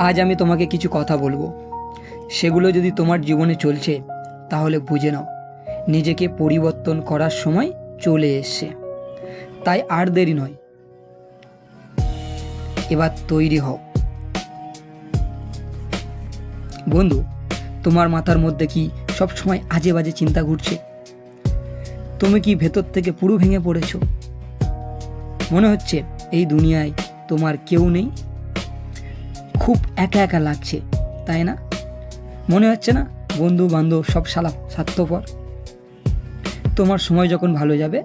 আজ আমি তোমাকে কিছু কথা বলবো, সেগুলো যদি তোমার জীবনে চলছে তাহলে বুঝে নাও নিজেকে পরিবর্তন করার সময় চলে এসছে। তাই আর দেরি নয়, এবার তৈরি হও। বন্ধু, তোমার মাথার মধ্যে কি সব সময় আজে বাজে চিন্তা ঘুরছে? তুমি কি ভেতর থেকে পুরো ভেঙে পড়েছো? মনে হচ্ছে এই দুনিয়ায় তোমার কেউ নেই, খুব একা একা লাগছে, তাই না? মনে হচ্ছে না বন্ধু বান্ধব সব স্বার্থপর? তোমার সময় যখন ভালো যাবে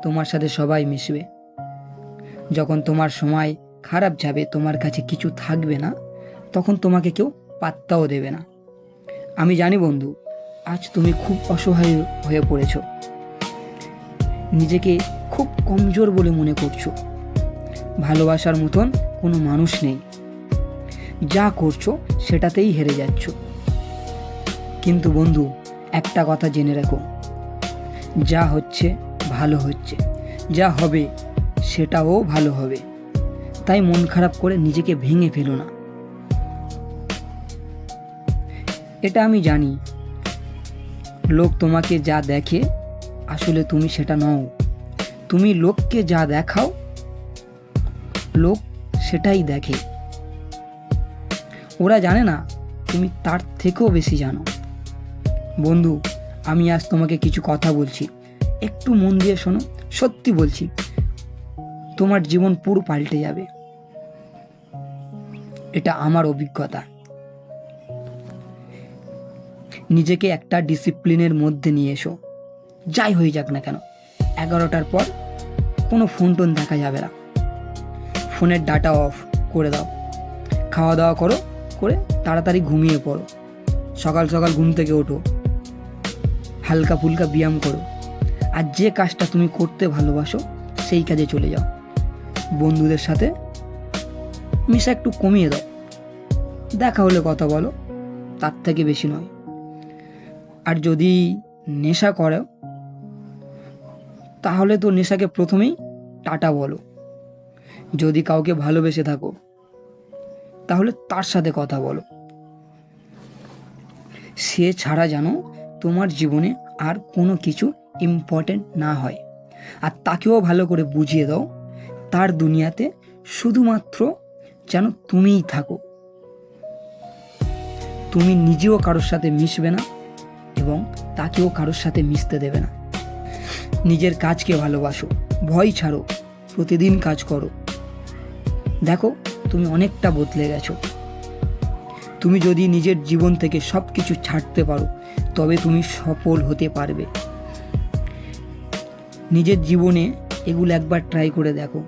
তোমার সাথে সবাই মিশবে, যখন তোমার সময় খারাপ যাবে তোমার কাছে কিছু থাকবে না, তখন তোমাকে কেউ পাত্তাও দেবে না। আমি জানি বন্ধু, আজ তুমি খুব অসহায় হয়ে পড়েছো, নিজেকে খুব কমজোর বলে মনে করছো, ভালোবাসার মতন কোনো মানুষ নেই, যা করছো সেটাতেই হেরে যাচ্ছ। কিন্তু বন্ধু, একটা কথা জেনে রাখো, যা হচ্ছে ভালো হচ্ছে, যা হবে সেটাও ভালো হবে। তাই মন খারাপ করে নিজেকে ভেঙে ফেলো না। এটা আমি জানি, লোক তোমাকে যা দেখে আসলে তুমি সেটা নও। তুমি লোককে যা দেখাও লোক সেটাই দেখে। ওরা জানে না তুমি তার থেকেও বেশি জানো। বন্ধু, আমি আজ তোমাকে কিছু কথা বলছি, একটু মন দিয়ে শোনো। সত্যি বলছি, তোমার জীবন পুরো পাল্টে যাবে। এটা আমার অভিজ্ঞতা। নিজেকে একটা ডিসিপ্লিনের মধ্যে নিয়ে এসো, যাই হয়ে যাক না কেন। 11টার পর কোনো ফোন টোন দেখা যাবে না, ফোনের ডাটা অফ করে দাও, খাওয়া দাওয়া করে তাড়াতাড়ি ঘুমিয়ে পড়ো, সকাল সকাল ঘুম থেকে ওঠো, হালকা ফুলকা ব্যায়াম করো, আর যে কাজটা তুমি করতে ভালোবাসো সেই কাজে চলে যাও। বন্ধুদের সাথে মিশা একটু কমিয়ে দাও, দেখা হলে কথা বলো, তার থেকে বেশি নয়। আর যদি নেশা করো তাহলে তো নেশাকে প্রথমেই টাটা বলো। যদি কাউকে ভালোবেসে থাকো তাহলে তার সাথে কথা বলো, সে ছাড়া যেন তোমার জীবনে আর কোনো কিছু ইম্পর্টেন্ট না হয়। আর তাকেও ভালো করে বুঝিয়ে দাও তার দুনিয়াতে শুধুমাত্র যেন তুমিই থাকো। তুমি নিজেও কারোর সাথে মিশবে না এবং তাকেও কারোর সাথে মিশতে দেবে না। নিজের কাজকে ভালোবাসো, ভয় ছাড়ো, প্রতিদিন কাজ করো। দেখো তুমি অনেকটা বদলে গেছো। তুমি যদি নিজের জীবন থেকে সব কিছু ছাড়তে পারো তবে তুমি সফল হতে পারবে। নিজের জীবনে এগুলো একবার ট্রাই করে দেখো,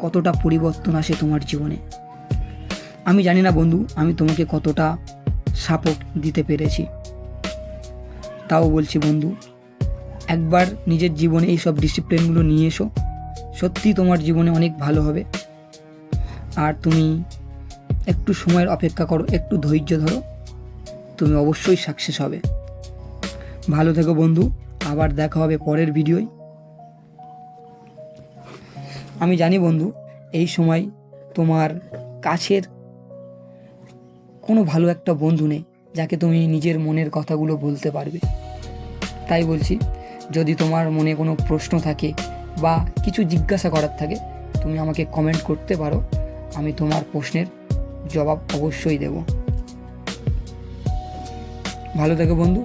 কতটা পরিবর্তন আসে তোমার জীবনে। আমি জানি না বন্ধু আমি তোমাকে কতটা সাপোর্ট দিতে পেরেছি, তাও বলছি বন্ধু, একবার নিজের জীবনে এই সব ডিসিপ্লিনগুলো নিয়ে এসো, সত্যি তোমার জীবনে অনেক ভালো হবে। আর তুমি একটু সময়ের অপেক্ষা করো, একটু ধৈর্য ধরো, তুমি অবশ্যই সাকসেস হবে। ভালো থেকো বন্ধু, আবার দেখা হবে পরের ভিডিওয়। আমি জানি বন্ধু এই সময় তোমার কাছের কোনো ভালো একটা বন্ধু নেই যাকে তুমি নিজের মনের কথাগুলো বলতে পারবে। তাই বলছি, যদি তোমার মনে কোনো প্রশ্ন থাকে বা কিছু জিজ্ঞাসা করার থাকে তুমি আমাকে কমেন্ট করতে পারো, আমি তোমার প্রশ্নের জবাব অবশ্যই দেব। ভালো থেকো বন্ধু।